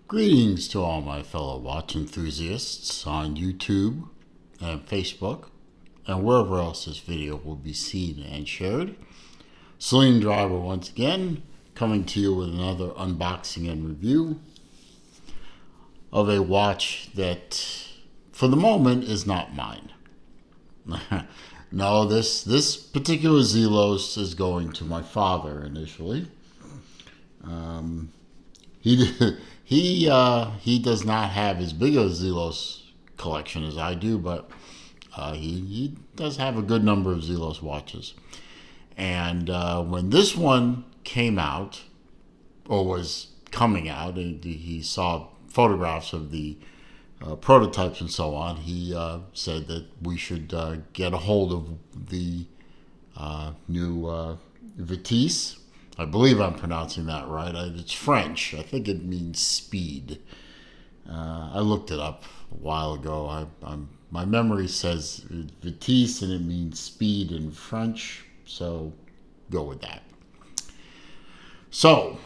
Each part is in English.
Greetings to all my fellow watch enthusiasts on YouTube and Facebook and wherever else this video will be seen and shared. Celine Driver once again coming to you with another unboxing and review of a watch that for the moment is not mine. No, this particular Zelos is going to my father initially. He does not have as big a Zelos collection as I do, but he does have a good number of Zelos watches. And when this one came out, or was coming out, he saw photographs of the prototypes and so on. He said that we should get a hold of the new Vitesse. I believe I'm pronouncing that right. It's French. I think it means speed. I looked it up a while ago. My memory says Vitesse and it means speed in French, so go with that. So,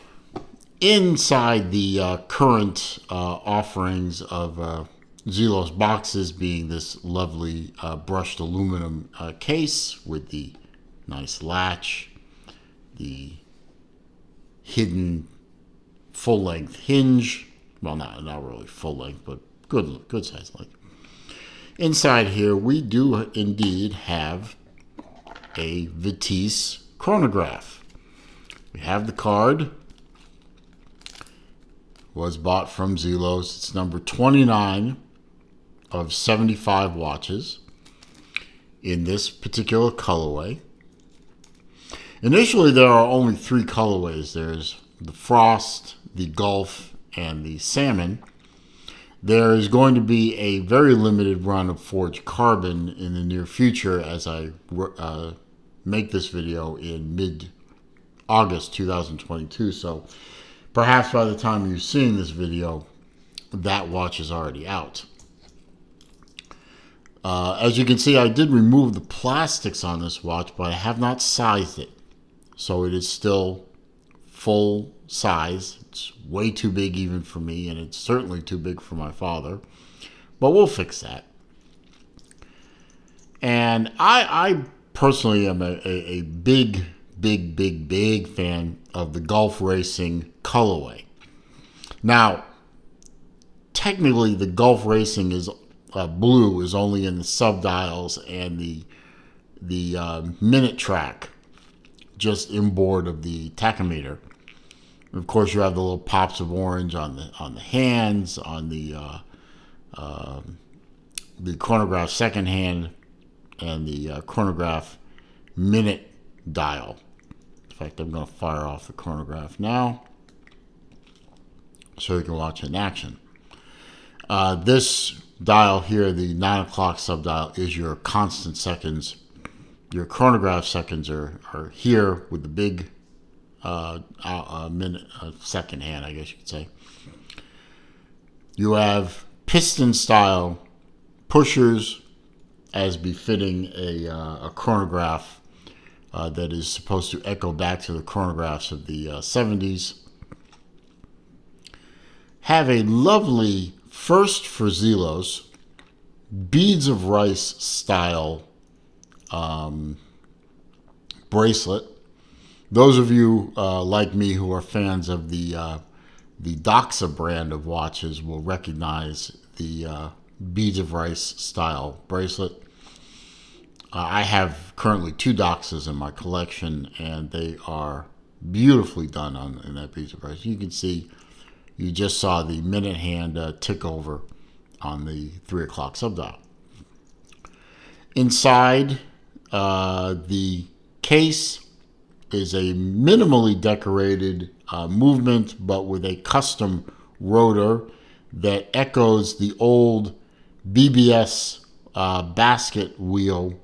inside the current offerings of Zelos boxes being this lovely brushed aluminum case with the nice latch, the hidden full-length hinge. Well, not really full-length, but good size length. Inside here, we do indeed have a Vitesse chronograph. We have the card. Was bought from Zelos. It's number 29 of 75 watches in this particular colorway. Initially, there are only 3 colorways. There's the Frost, the Gulf, and the Salmon. There is going to be a very limited run of Forged Carbon in the near future as I make this video in mid-August 2022. So perhaps by the time you're seeing this video, that watch is already out. As you can see, I did remove the plastics on this watch, but I have not sized it. So it is still full size. It's way too big even for me, and it's certainly too big for my father. But we'll fix that. And I personally am a big fan of the Gulf Racing colorway. Now, technically, the Gulf Racing is blue is only in the subdials and the minute track, just inboard of the tachometer. Of course, you have the little pops of orange on the hands, on the chronograph second hand, and the chronograph minute dial. In fact, I'm going to fire off the chronograph now so you can watch it in action. This dial here, the 9 o'clock subdial, is your constant seconds. Your chronograph seconds are here with the big minute, second hand, I guess you could say. You have piston style pushers as befitting a chronograph that is supposed to echo back to the chronographs of the 70s. Have a lovely, first for Zelos, beads of rice style bracelet. Those of you like me who are fans of the Doxa brand of watches will recognize the beads of rice style bracelet. I have currently 2 Doxas in my collection, and they are beautifully done in that beads of rice. You can see, you just saw the minute hand tick over on the 3 o'clock subdial. Inside the case is a minimally decorated movement, but with a custom rotor that echoes the old BBS basket wheel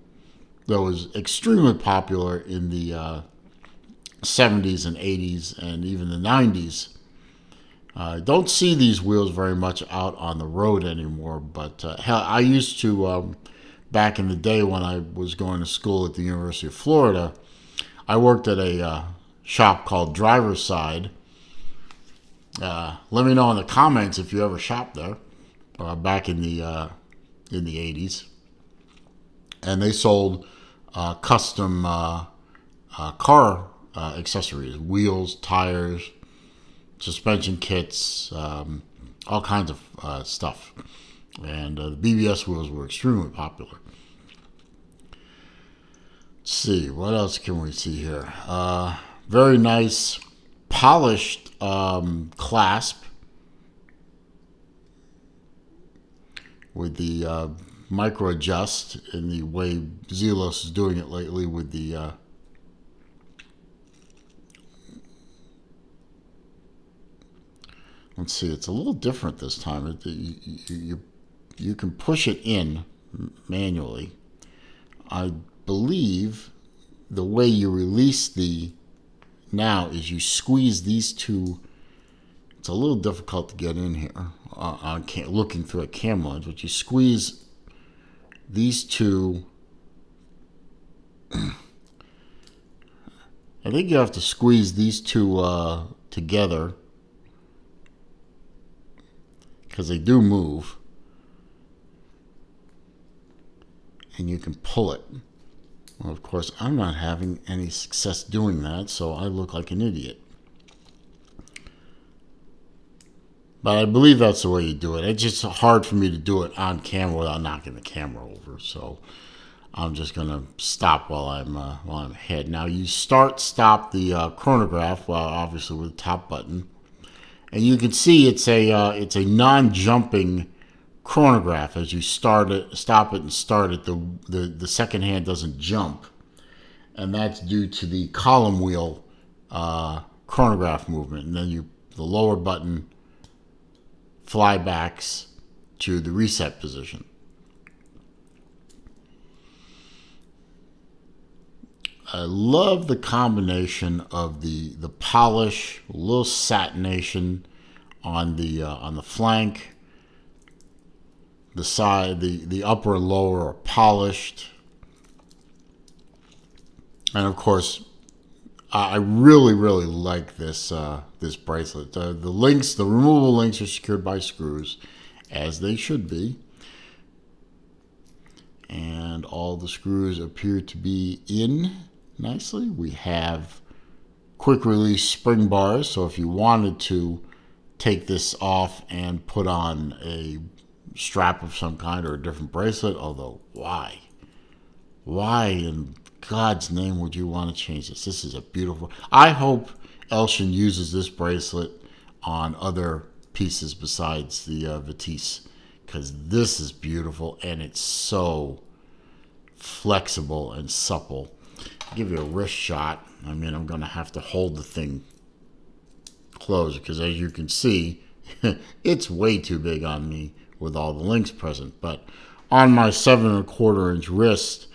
that was extremely popular in the 70s and 80s and even the 90s. Don't see these wheels very much out on the road anymore, but I used to, back in the day when I was going to school at the University of Florida, I worked at a shop called Driver's Side, Let me know in the comments if you ever shopped there back in the 80s. And they sold custom car accessories, wheels, tires, suspension kits, all kinds of stuff. And the BBS wheels were extremely popular. Let's see, what else can we see here? Very nice polished clasp with the micro adjust in the way Zelos is doing it lately with the let's see, it's a little different this time. You can push it in manually. I believe the way you release the now is you squeeze these two. It's a little difficult to get in here on looking through a camera lens, but you squeeze these two. I think you have to squeeze these two together because they do move, and you can pull it. Well, of course, I'm not having any success doing that, so I look like an idiot. But I believe that's the way you do it. It's just hard for me to do it on camera without knocking the camera over. So I'm just going to stop while I'm ahead. Now you stop the chronograph, well, obviously with the top button, and you can see it's a non-jumping chronograph. As you stop it, and start it, the second hand doesn't jump, and that's due to the column wheel chronograph movement. And then the lower button flybacks to the reset position. I love the combination of the polish, a little satination on the flank. The side, the upper and lower are polished. And of course, I really like this this bracelet. The links, the removable links, are secured by screws, as they should be. And all the screws appear to be in nicely. We have quick release spring bars, so if you wanted to take this off and put on a strap of some kind or a different bracelet, although why in God's name would you want to change this? This is a beautiful. I hope Elshin uses this bracelet on other pieces besides the Vitesse, because this is beautiful and it's so flexible and supple. I'll give you a wrist shot. I mean, I'm going to have to hold the thing closed because, as you can see, it's way too big on me with all the links present. But on my 7¼ inch wrist,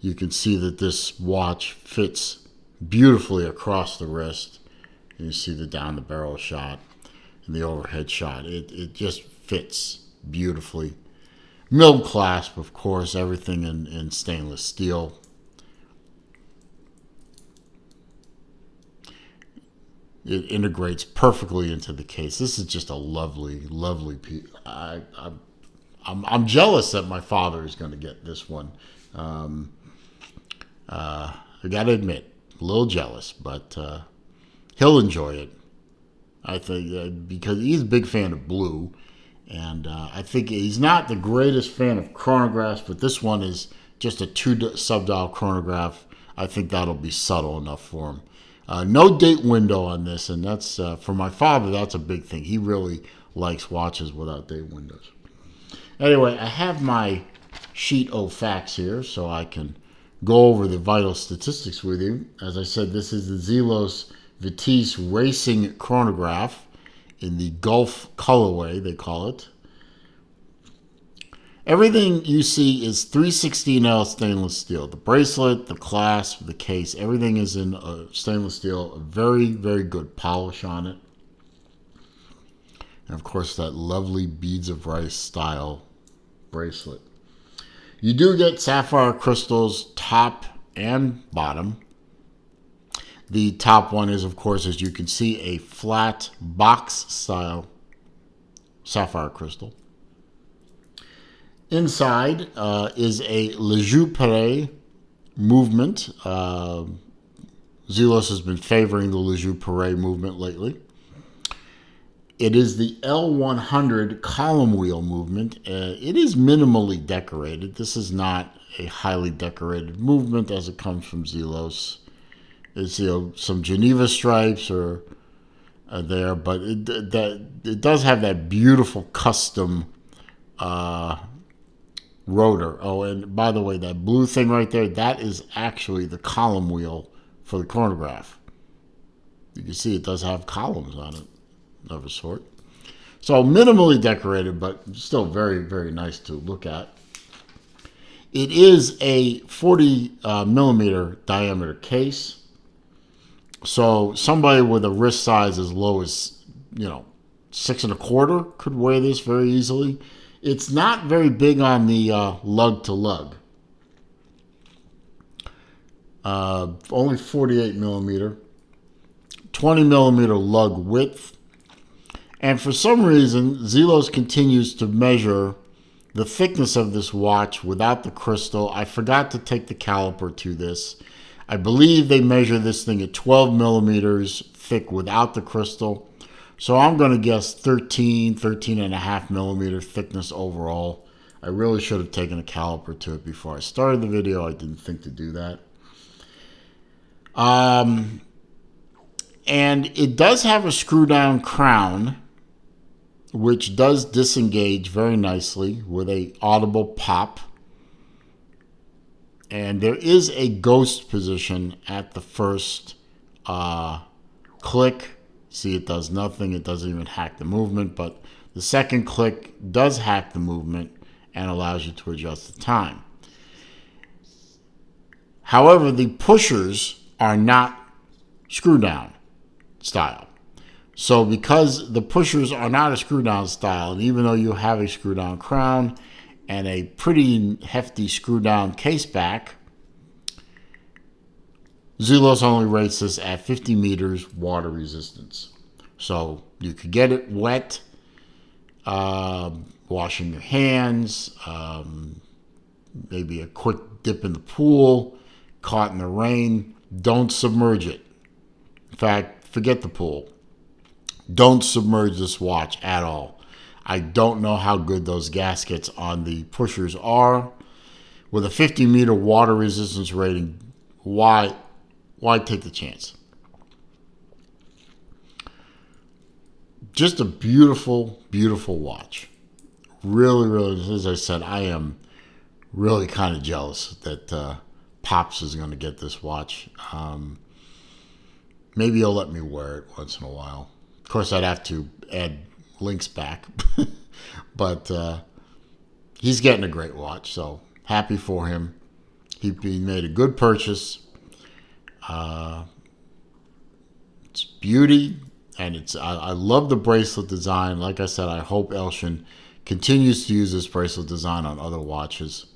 you can see that this watch fits beautifully across the wrist. You see the down the barrel shot and the overhead shot. It just fits beautifully. Milled clasp, of course, everything in stainless steel. It integrates perfectly into the case. This is just a lovely piece. I'm jealous that my father is going to get this one. I got to admit, a little jealous, but he'll enjoy it. I think because he's a big fan of blue, and I think he's not the greatest fan of chronographs, but this one is just a 2 sub-dial chronograph. I think that'll be subtle enough for him. No date window on this, and that's for my father. That's a big thing. He really likes watches without date windows. Anyway, I have my sheet of facts here, so I can go over the vital statistics with you. As I said, this is the Zelos Vitesse Racing Chronograph in the Gulf colorway, they call it. Everything you see is 316L stainless steel. The bracelet, the clasp, the case, everything is in stainless steel. A very good polish on it. And of course, that lovely beads of rice style bracelet. You do get sapphire crystals top and bottom. The top one is, of course, as you can see, a flat box style sapphire crystal. Inside is a Le Jeu Perret movement. Zelos has been favoring the Le Jeu Perret movement lately. It is the L100 column wheel movement. It is minimally decorated. This is not a highly decorated movement as it comes from Zelos. It's, some Geneva stripes are there, but it does have that beautiful custom rotor. Oh, and by the way, that blue thing right there, that is actually the column wheel for the chronograph. You can see it does have columns on it of a sort. So minimally decorated, but still very, very nice to look at. It is a 40 millimeter diameter case. So somebody with a wrist size as low as, 6 1/4 could wear this very easily. It's not very big on the lug to lug. Only 48 millimeter, 20 millimeter lug width. And for some reason, Zelos continues to measure the thickness of this watch without the crystal. I forgot to take the caliper to this. I believe they measure this thing at 12 millimeters thick without the crystal. So I'm going to guess 13 and a half millimeter thickness overall. I really should have taken a caliper to it before I started the video. I didn't think to do that. And it does have a screw down crown, which does disengage very nicely with a audible pop. And there is a ghost position at the first click. See, it does nothing. It doesn't even hack the movement. But the second click does hack the movement and allows you to adjust the time. However, the pushers are not screw down style. So because the pushers are not a screw down style, and even though you have a screw down crown and a pretty hefty screw down case back, Zelos only rates this at 50 meters water resistance. So you could get it wet, washing your hands, maybe a quick dip in the pool, caught in the rain. Don't submerge it. In fact, forget the pool. Don't submerge this watch at all. I don't know how good those gaskets on the pushers are. With a 50 meter water resistance rating, why take the chance? Just a beautiful, beautiful watch. Really, really, as I said, I am really kind of jealous that Pops is going to get this watch. Maybe he'll let me wear it once in a while. Of course, I'd have to add links back. But he's getting a great watch, so happy for him. He made a good purchase. It's beauty, and I love the bracelet design. Like I said, I hope Elshin continues to use this bracelet design on other watches,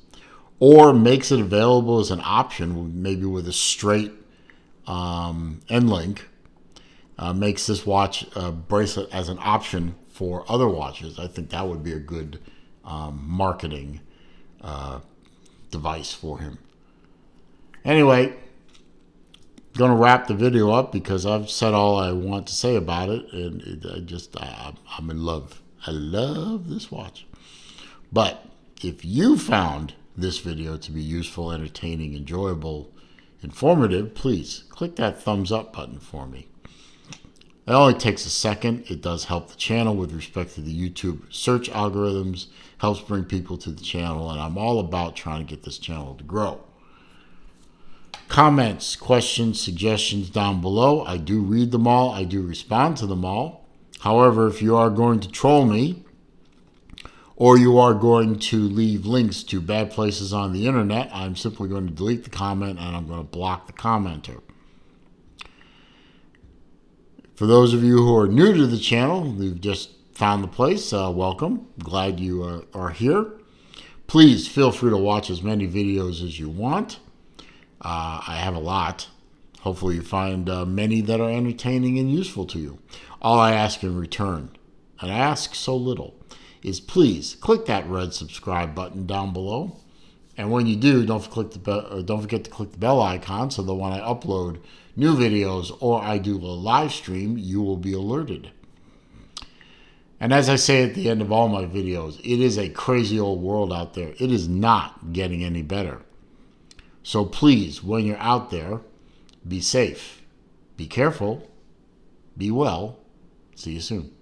or makes it available as an option, maybe with a straight end link. Makes this watch bracelet as an option for other watches. I think that would be a good marketing device for him. Anyway, going to wrap the video up because I've said all I want to say about it, and I'm in love. I love this watch. But if you found this video to be useful, entertaining, enjoyable, informative, please click that thumbs up button for me. It only takes a second. It does help the channel with respect to the YouTube search algorithms, helps bring people to the channel, and I'm all about trying to get this channel to grow. Comments, questions, suggestions down below. I do read them all. I do respond to them all. However, if you are going to troll me, or you are going to leave links to bad places on the internet, I'm simply going to delete the comment and I'm going to block the commenter. For those of you who are new to the channel, you've just found the place, welcome. Glad you are here. Please feel free to watch as many videos as you want. I have a lot. Hopefully you find many that are entertaining and useful to you. All I ask in return, and I ask so little, is please click that red subscribe button down below. And when you do, don't forget to click the bell icon so that when I upload new videos or I do a live stream, you will be alerted. And as I say at the end of all my videos, it is a crazy old world out there. It is not getting any better. So please, when you're out there, be safe, be careful, be well. See you soon.